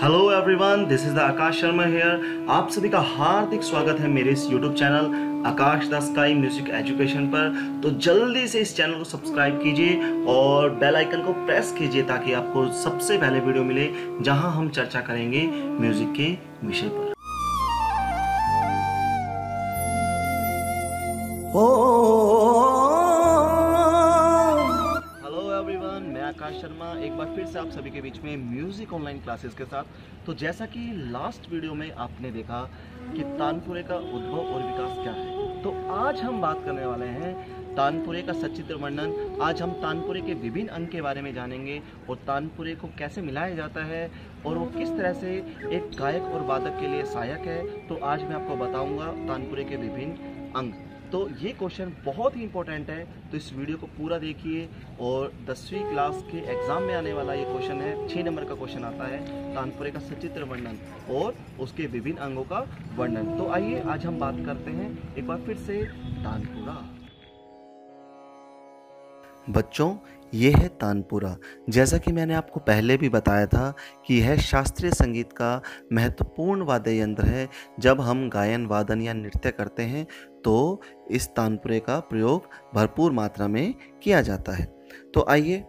Hello everyone, this is the Akash Sharma here. आप सभी का हार्दिक स्वागत है मेरे इस YouTube channel Akash the sky music education पर। तो जल्दी से इस चैनल को सब्सक्राइब कीजिए और बेल आइकन को प्रेस कीजिए ताकि आपको सबसे पहले वीडियो मिले जहां हम चर्चा करेंगे म्यूजिक के विषय पर। मैं आकाश शर्मा एक बार फिर से आप सभी के बीच में म्यूजिक ऑनलाइन क्लासेस के साथ। तो जैसा कि लास्ट वीडियो में आपने देखा कि तानपुरे का उद्भव और विकास क्या है, तो आज हम बात करने वाले हैं तानपुरे का सचित्र वर्णन। आज हम तानपुरे के विभिन्न अंग के बारे में जानेंगे और तानपुरे को कैसे मिलाया जाता है और वो किस तरह से एक गायक और वादक के लिए सहायक है। तो आज मैं आपको बताऊंगा तानपुरे के विभिन्न अंग। तो ये क्वेश्चन बहुत ही इंपॉर्टेंट है, तो इस वीडियो को पूरा देखिए। और 10वीं क्लास के एग्जाम में आने वाला ये क्वेश्चन है, 6 नंबर का क्वेश्चन आता है, तानपुरे का सचित्र वर्णन और उसके विभिन्न अंगों का वर्णन। तो आइए आज हम बात करते हैं एक बार फिर से तानपुरा। बच्चों, ये है तानपुरा। जैसा कि मैंने आपको पहले भी बताया था कि यह शास्त्रीय संगीत का महत्वपूर्ण वाद्य यंत्र है। जब हम गायन, वादन या नृत्य करते हैं तो इस तानपुरे का प्रयोग भरपूर मात्रा में किया जाता है। तो आइए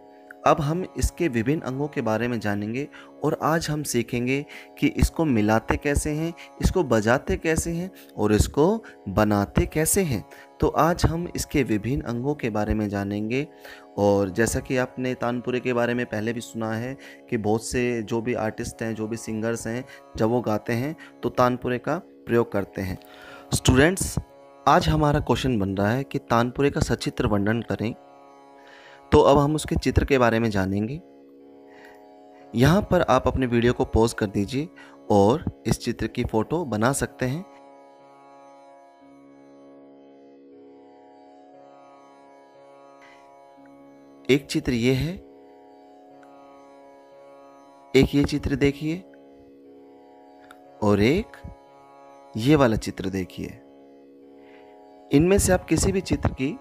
अब हम इसके विभिन्न अंगों के बारे में जानेंगे और आज हम सीखेंगे कि इसको मिलाते कैसे हैं, इसको बजाते कैसे हैं और इसको बनाते कैसे हैं। तो आज हम इसके विभिन्न अंगों के बारे में जानेंगे। और जैसा कि आपने तानपुरे के बारे में पहले भी सुना है कि बहुत से जो भी आर्टिस्ट हैं, जो भी सिंगर्स हैं, जब वो गाते हैं तो तानपुरे का प्रयोग करते हैं। स्टूडेंट्स, आज हमारा क्वेश्चन बन रहा है कि तानपुरे का सचित्र वर्णन करें। तो अब हम उसके चित्र के बारे में जानेंगे। यहाँ पर आप अपने वीडियो को पॉज कर दीजिए और इस चित्र की फोटो बना सकते हैं। एक चित्र ये है, एक ये चित्र देखिए और एक ये वाला चित्र देखिए। इनमें से आप किसी भी चित्र की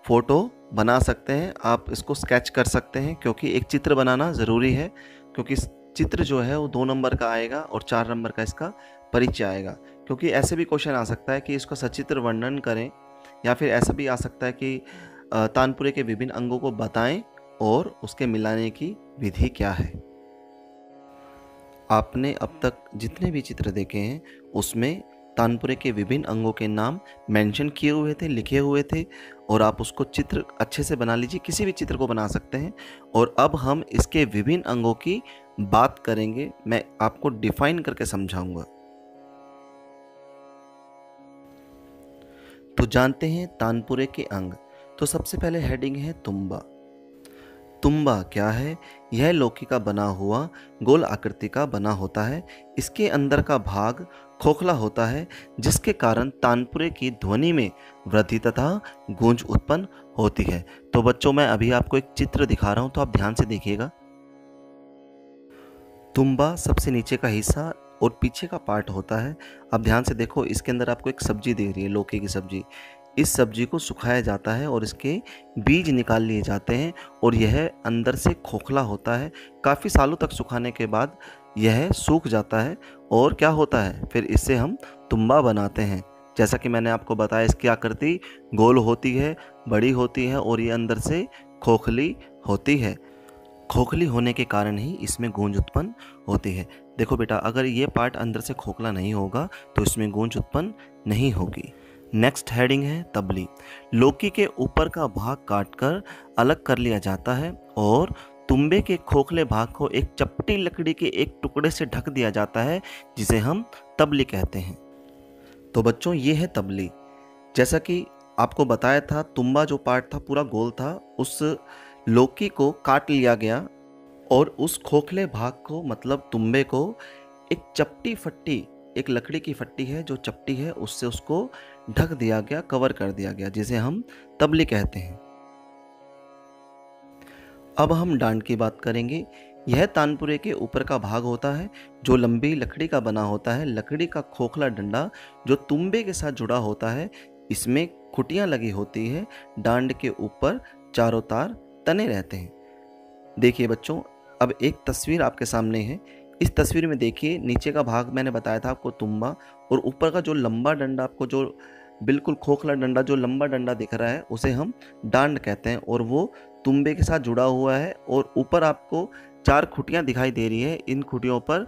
फोटो बना सकते हैं। आप इसको स्केच कर सकते हैं क्योंकि एक चित्र बनाना ज़रूरी है, क्योंकि चित्र जो है वो 2 नंबर का आएगा और 4 नंबर का इसका परिचय आएगा। क्योंकि ऐसे भी क्वेश्चन आ सकता है कि इसका सचित्र वर्णन करें, या फिर ऐसा भी आ सकता है कि तानपुरे के विभिन्न अंगों को बताएं और उसके मिलाने की विधि क्या है। आपने अब तक जितने भी चित्र देखे हैं उसमें तानपुरे के विभिन्न अंगों के नाम मेंशन किए हुए थे, लिखे हुए थे, और आप उसको चित्र अच्छे से बना लीजिए। किसी भी चित्र को बना सकते हैं। और अब हम इसके विभिन्न अंगों की बात करेंगे। मैं आपको डिफाइन करके समझाऊंगा। तो जानते हैं तानपुरे के अंग। तो सबसे पहले हेडिंग है तुम्बा। तुम्बा क्या है? यह लौकी का बना हुआ गोल आकृति का बना होता है। इसके अंदर का भाग खोखला होता है, जिसके कारण तानपुरे की ध्वनि में वृद्धि तथा गूंज उत्पन्न होती है। तो बच्चों, मैं अभी आपको एक चित्र दिखा रहा हूं, तो आप ध्यान से देखिएगा। तुम्बा सबसे नीचे का हिस्सा और पीछे का पार्ट होता है। अब ध्यान से देखो, इसके अंदर आपको एक सब्जी दिख रही है, लौकी की सब्जी। इस सब्जी को सुखाया जाता है और इसके बीज निकाल लिए जाते हैं और यह अंदर से खोखला होता है। काफ़ी सालों तक सुखाने के बाद यह सूख जाता है और क्या होता है, फिर इससे हम तुम्बा बनाते हैं। जैसा कि मैंने आपको बताया, इसकी आकृति गोल होती है, बड़ी होती है और ये अंदर से खोखली होती है। खोखली होने के कारण ही इसमें गूंज उत्पन्न होती है। देखो बेटा, अगर ये पार्ट अंदर से खोखला नहीं होगा तो इसमें गूंज उत्पन्न नहीं होगी। नेक्स्ट हेडिंग है तबली। लौकी के ऊपर का भाग काटकर अलग कर लिया जाता है और तुम्बे के खोखले भाग को एक चपटी लकड़ी के एक टुकड़े से ढक दिया जाता है, जिसे हम तबली कहते हैं। तो बच्चों, ये है तबली। जैसा कि आपको बताया था, तुम्बा जो पार्ट था पूरा गोल था, उस लौकी को काट लिया गया और उस खोखले भाग को, मतलब तुम्बे को, एक चपटी फट्टी, एक लकड़ी की फट्टी है जो चपटी है, उससे उसको ढक दिया गया, कवर कर दिया गया, जिसे हम तबली कहते हैं। अब हम डांड की बात करेंगे। यह तानपुरे के ऊपर का भाग होता है जो लंबी लकड़ी का बना होता है। लकड़ी का खोखला डंडा जो तुम्बे के साथ जुड़ा होता है, इसमें खुटियां लगी होती है। डांड के ऊपर चारों तार तने रहते हैं। देखिए बच्चों, अब एक तस्वीर आपके सामने है। इस तस्वीर में देखिए नीचे का भाग मैंने बताया था आपको तुम्बा, और ऊपर का जो लंबा डंडा, आपको जो बिल्कुल खोखला डंडा, जो लंबा डंडा दिख रहा है उसे हम डांड कहते हैं, और वो तुम्बे के साथ जुड़ा हुआ है। और ऊपर आपको 4 खुटियाँ दिखाई दे रही है, इन खुटियों पर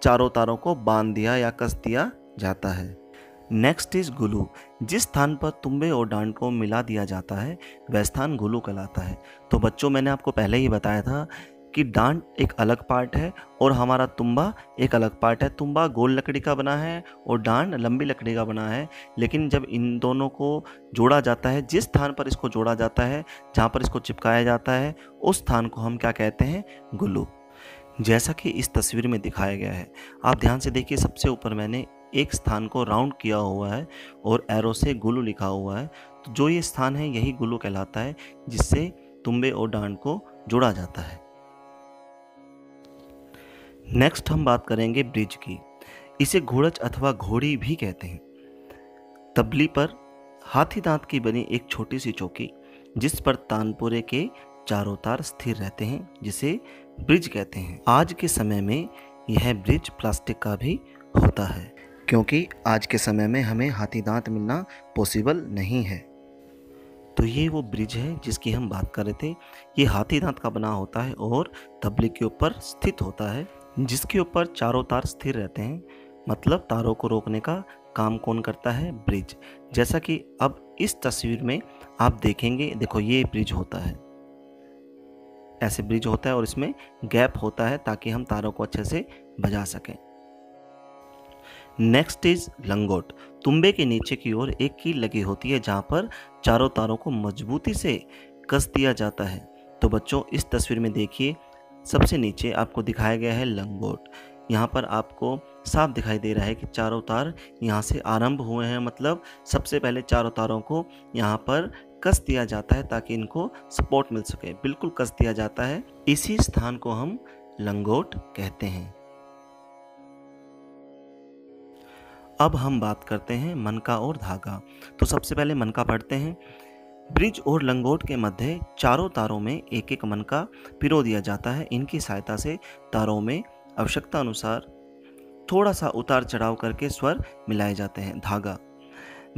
चारों तारों को बांध दिया या कस दिया जाता है। नेक्स्ट इज गुलू। जिस स्थान पर तुम्बे और डांड को मिला दिया जाता है वह स्थान गुलू कहलाता है। तो बच्चों, मैंने आपको पहले ही बताया था कि डांड एक अलग पार्ट है और हमारा तुम्बा एक अलग पार्ट है। तुम्बा गोल लकड़ी का बना है और डांड लंबी लकड़ी का बना है, लेकिन जब इन दोनों को जोड़ा जाता है, जिस स्थान पर इसको जोड़ा जाता है, जहाँ पर इसको चिपकाया जाता है, उस स्थान को हम क्या कहते हैं? गुलू। जैसा कि इस तस्वीर में दिखाया गया है, आप ध्यान से देखिए, सबसे ऊपर मैंने एक स्थान को राउंड किया हुआ है और एरो से गुलू लिखा हुआ है। तो जो ये स्थान है यही गुलू कहलाता है, जिससे तुम्बे और डांड को जोड़ा जाता है। नेक्स्ट हम बात करेंगे ब्रिज की। इसे घोड़च अथवा घोड़ी भी कहते हैं। तबली पर हाथी दांत की बनी एक छोटी सी चौकी, जिस पर तानपुरे के चारों तार स्थिर रहते हैं, जिसे ब्रिज कहते हैं। आज के समय में यह ब्रिज प्लास्टिक का भी होता है, क्योंकि आज के समय में हमें हाथी दांत मिलना पॉसिबल नहीं है। तो ये वो ब्रिज है जिसकी हम बात कर रहे थे। ये हाथी दांत का बना होता है और तबले के ऊपर स्थित होता है, जिसके ऊपर चारों तार स्थिर रहते हैं। मतलब तारों को रोकने का काम कौन करता है? ब्रिज। जैसा कि अब इस तस्वीर में आप देखेंगे, देखो ये ब्रिज होता है, ऐसे ब्रिज होता है और इसमें गैप होता है ताकि हम तारों को अच्छे से बजा सकें। नेक्स्ट इज लंगोट। तुम्बे के नीचे की ओर एक कील लगी होती है, जहाँ पर चारों तारों को मजबूती से कस दिया जाता है। तो बच्चों, इस तस्वीर में देखिए, सबसे नीचे आपको दिखाया गया है लंगोट। यहाँ पर आपको साफ दिखाई दे रहा है कि चारों तार यहाँ से आरंभ हुए हैं। मतलब सबसे पहले चारों तारों को यहाँ पर कस दिया जाता है ताकि इनको सपोर्ट मिल सके, बिल्कुल कस दिया जाता है। इसी स्थान को हम लंगोट कहते हैं। अब हम बात करते हैं मनका और धागा। तो सबसे पहले मनका पढ़ते हैं। ब्रिज और लंगोट के मध्य चारों तारों में एक एक मनका पिरो दिया जाता है। इनकी सहायता से तारों में आवश्यकता अनुसार थोड़ा सा उतार चढ़ाव करके स्वर मिलाए जाते हैं। धागा।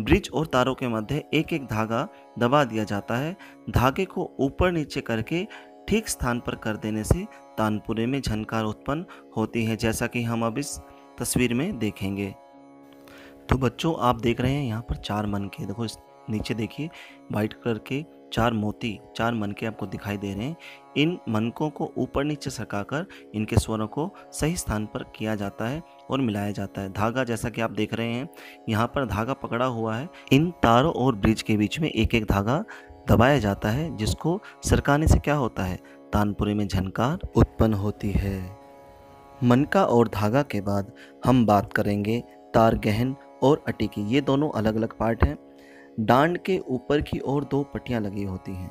ब्रिज और तारों के मध्य एक एक धागा दबा दिया जाता है। धागे को ऊपर नीचे करके ठीक स्थान पर कर देने से तानपुरे में झनकार उत्पन्न होती है, जैसा कि हम अब इस तस्वीर में देखेंगे। तो बच्चों, आप देख रहे हैं यहाँ पर 4 मनके, देखो इस नीचे देखिए वाइट कलर के 4 मोती, 4 मनके आपको दिखाई दे रहे हैं। इन मनकों को ऊपर नीचे सरकाकर इनके स्वरों को सही स्थान पर किया जाता है और मिलाया जाता है। धागा, जैसा कि आप देख रहे हैं यहाँ पर धागा पकड़ा हुआ है। इन तारों और ब्रिज के बीच में एक एक धागा दबाया जाता है, जिसको सरकाने से क्या होता है? तानपुरे में झनकार उत्पन्न होती है। मनका और धागा के बाद हम बात करेंगे तार गहन और अटी की। ये दोनों अलग अलग पार्ट हैं। डांड के ऊपर की ओर 2 पट्टियां लगी होती हैं,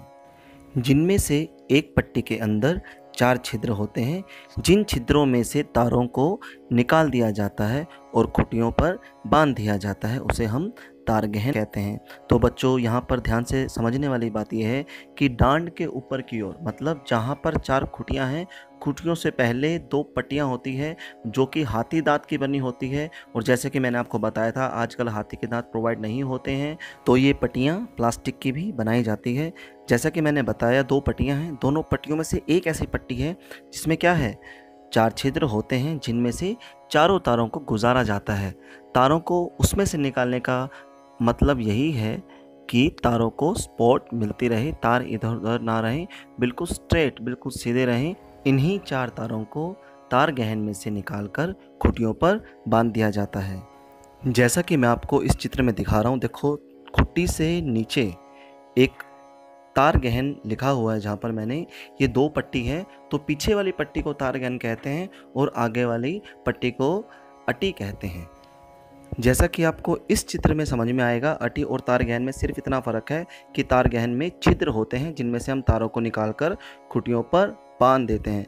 जिनमें से एक पट्टी के अंदर 4 छिद्र होते हैं। जिन छिद्रों में से तारों को निकाल दिया जाता है और खुटियों पर बांध दिया जाता है, उसे हम तार गहन कहते हैं। तो बच्चों, यहाँ पर ध्यान से समझने वाली बात यह है कि डांड के ऊपर की ओर, मतलब जहाँ पर 4 खुटियाँ हैं, खुटियों से पहले 2 पट्टियाँ होती है जो कि हाथी दांत की बनी होती है। और जैसे कि मैंने आपको बताया था, आजकल हाथी के दांत प्रोवाइड नहीं होते हैं, तो ये पट्टियाँ प्लास्टिक की भी बनाई जाती है। जैसा कि मैंने बताया, 2 पट्टियाँ हैं। दोनों पट्टियों में से एक ऐसी पट्टी है जिसमें क्या है? 4 छिद्र होते हैं, जिनमें से चारों तारों को गुजारा जाता है। तारों को उसमें से निकालने का मतलब यही है कि तारों को सपोर्ट मिलती रहे, तार इधर उधर ना रहें, बिल्कुल स्ट्रेट, बिल्कुल सीधे रहें। इन्हीं 4 तारों को तार गहन में से निकालकर खुटियों पर बांध दिया जाता है। जैसा कि मैं आपको इस चित्र में दिखा रहा हूँ, देखो खुट्टी से नीचे एक तार गहन लिखा हुआ है, जहाँ पर मैंने ये 2 पट्टी है, तो पीछे वाली पट्टी को तार गहन कहते हैं और आगे वाली पट्टी को अटी कहते हैं। जैसा कि आपको इस चित्र में समझ में आएगा, अटी और तार गहन में सिर्फ इतना फ़र्क है कि तार गहन में छिद्र होते हैं, जिनमें से हम तारों को निकालकर खुटियों पर बांध देते हैं।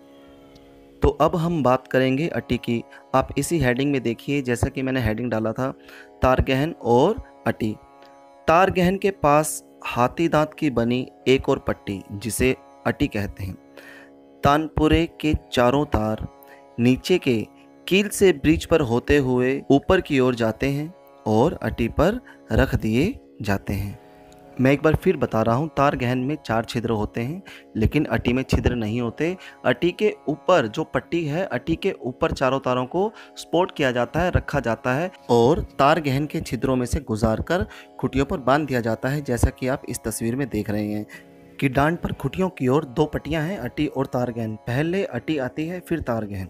तो अब हम बात करेंगे अटी की। आप इसी हेडिंग में देखिए, जैसा कि मैंने हेडिंग डाला था, तार गहन और अटी। तार गहन के पास हाथी दांत की बनी एक और पट्टी, जिसे अटी कहते हैं। तानपुरे के चारों तार नीचे के कील से ब्रिज पर होते हुए ऊपर की ओर जाते हैं और अटी पर रख दिए जाते हैं। मैं एक बार फिर बता रहा हूँ, तार गहन में 4 छिद्र होते हैं, लेकिन अटी में छिद्र नहीं होते। अटी के ऊपर जो पट्टी है, अटी के ऊपर चारों तारों को सपोर्ट किया जाता है, रखा जाता है और तार गहन के छिद्रों में से गुजार कर खुटियों पर बांध दिया जाता है, जैसा कि आप इस तस्वीर में देख रहे हैं कि डांड पर खुटियों की ओर 2 पट्टियां हैं, अटी और तार गहन। पहले अटी आती है, फिर तार गहन।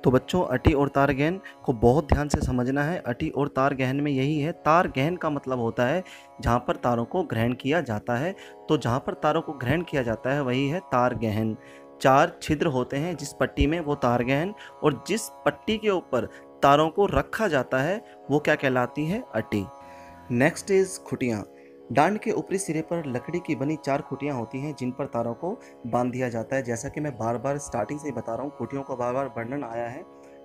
तो बच्चों, अटी और तार गहन को बहुत ध्यान से समझना है। अटी और तार गहन में यही है, तार गहन का मतलब होता है जहाँ पर तारों को ग्रहण किया जाता है। तो जहाँ पर तारों को ग्रहण किया जाता है वही है तार गहन। 4 छिद्र होते हैं जिस पट्टी में, वो तार गहन, और जिस पट्टी के ऊपर तारों को रखा जाता है वो क्या कहलाती है? अटी। Next is खुटियाँ। डांड के ऊपरी सिरे पर लकड़ी की बनी 4 खुटियाँ होती हैं जिन पर तारों को बांध दिया जाता है। जैसा कि मैं बार बार स्टार्टिंग से ही बता रहा हूँ, खुटियों का बार बार वर्णन आया है,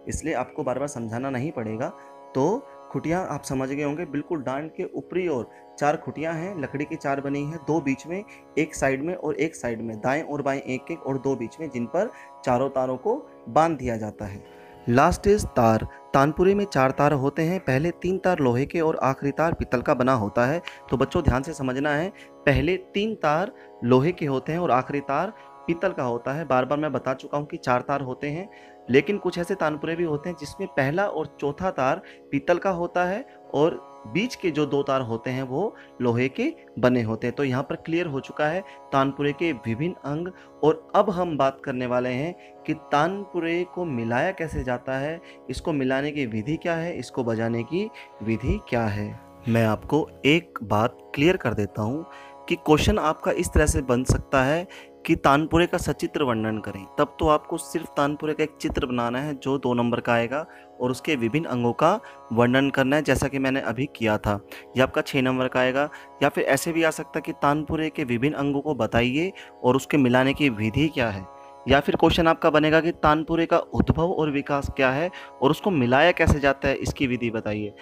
इसलिए आपको बार बार समझाना नहीं पड़ेगा। तो खुटियाँ आप समझ गए होंगे। बिल्कुल डांड के ऊपरी ओर 4 खुटियाँ हैं, लकड़ी की 4 बनी हैं, 2 बीच में, एक साइड में और एक साइड में, दाएं और बाएं एक एक और 2 बीच में, जिन पर चारों तारों को बांध दिया जाता है। लास्ट इज तार। तानपुरे में 4 तार होते हैं। पहले 3 तार लोहे के और आखिरी तार पीतल का बना होता है। तो बच्चों ध्यान से समझना है, पहले 3 तार लोहे के होते हैं और आखिरी तार पीतल का होता है। बार बार मैं बता चुका हूँ कि 4 तार होते हैं, लेकिन कुछ ऐसे तानपुरे भी होते हैं जिसमें पहला और चौथा तार पीतल का होता है और बीच के जो 2 तार होते हैं वो लोहे के बने होते हैं। तो यहाँ पर क्लियर हो चुका है तानपुरे के विभिन्न अंग। और अब हम बात करने वाले हैं कि तानपुरे को मिलाया कैसे जाता है, इसको मिलाने की विधि क्या है, इसको बजाने की विधि क्या है। मैं आपको एक बात क्लियर कर देता हूँ कि क्वेश्चन आपका इस तरह से बन सकता है कि तानपुरे का सचित्र वर्णन करें। तब तो आपको सिर्फ तानपुरे का एक चित्र बनाना है जो 2 नंबर का आएगा और उसके विभिन्न अंगों का वर्णन करना है, जैसा कि मैंने अभी किया था। यह आपका 6 नंबर का आएगा। या फिर ऐसे भी आ सकता है कि तानपुरे के विभिन्न अंगों को बताइए और उसके मिलाने की विधि क्या है। या फिर क्वेश्चन आपका बनेगा कि तानपुरे का उद्भव और विकास क्या है और उसको मिलाया कैसे जाता है, इसकी विधि बताइए।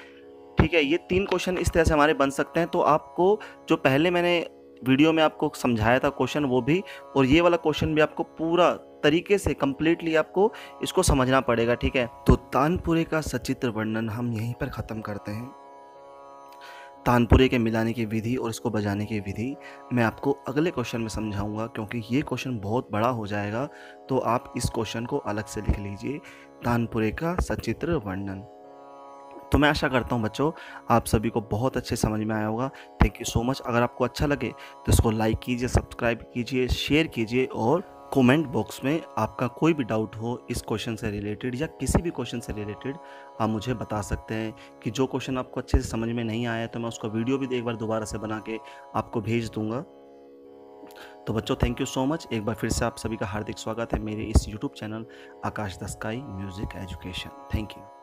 ठीक है, ये 3 क्वेश्चन इस तरह से हमारे बन सकते हैं। तो आपको जो पहले मैंने वीडियो में आपको समझाया था क्वेश्चन, वो भी, और ये वाला क्वेश्चन भी आपको पूरा तरीके से कंप्लीटली आपको इसको समझना पड़ेगा। ठीक है, तो तानपुरे का सचित्र वर्णन हम यहीं पर ख़त्म करते हैं। तानपुरे के मिलाने की विधि और इसको बजाने की विधि मैं आपको अगले क्वेश्चन में समझाऊंगा, क्योंकि ये क्वेश्चन बहुत बड़ा हो जाएगा। तो आप इस क्वेश्चन को अलग से लिख लीजिए, तानपुरे का सचित्र वर्णन। तो मैं आशा करता हूँ बच्चों आप सभी को बहुत अच्छे समझ में आया होगा। Thank you so much. अगर आपको अच्छा लगे तो इसको लाइक कीजिए, सब्सक्राइब कीजिए, शेयर कीजिए और कमेंट बॉक्स में आपका कोई भी डाउट हो इस क्वेश्चन से रिलेटेड या किसी भी क्वेश्चन से रिलेटेड आप मुझे बता सकते हैं। कि जो क्वेश्चन आपको अच्छे से समझ में नहीं आया तो मैं उसका वीडियो भी एक बार दोबारा से बना के आपको भेज दूंगा। तो बच्चों थैंक यू सो मच। एक बार फिर से आप सभी का हार्दिक स्वागत है मेरे इस YouTube channel Akash the sky music education. Thank you.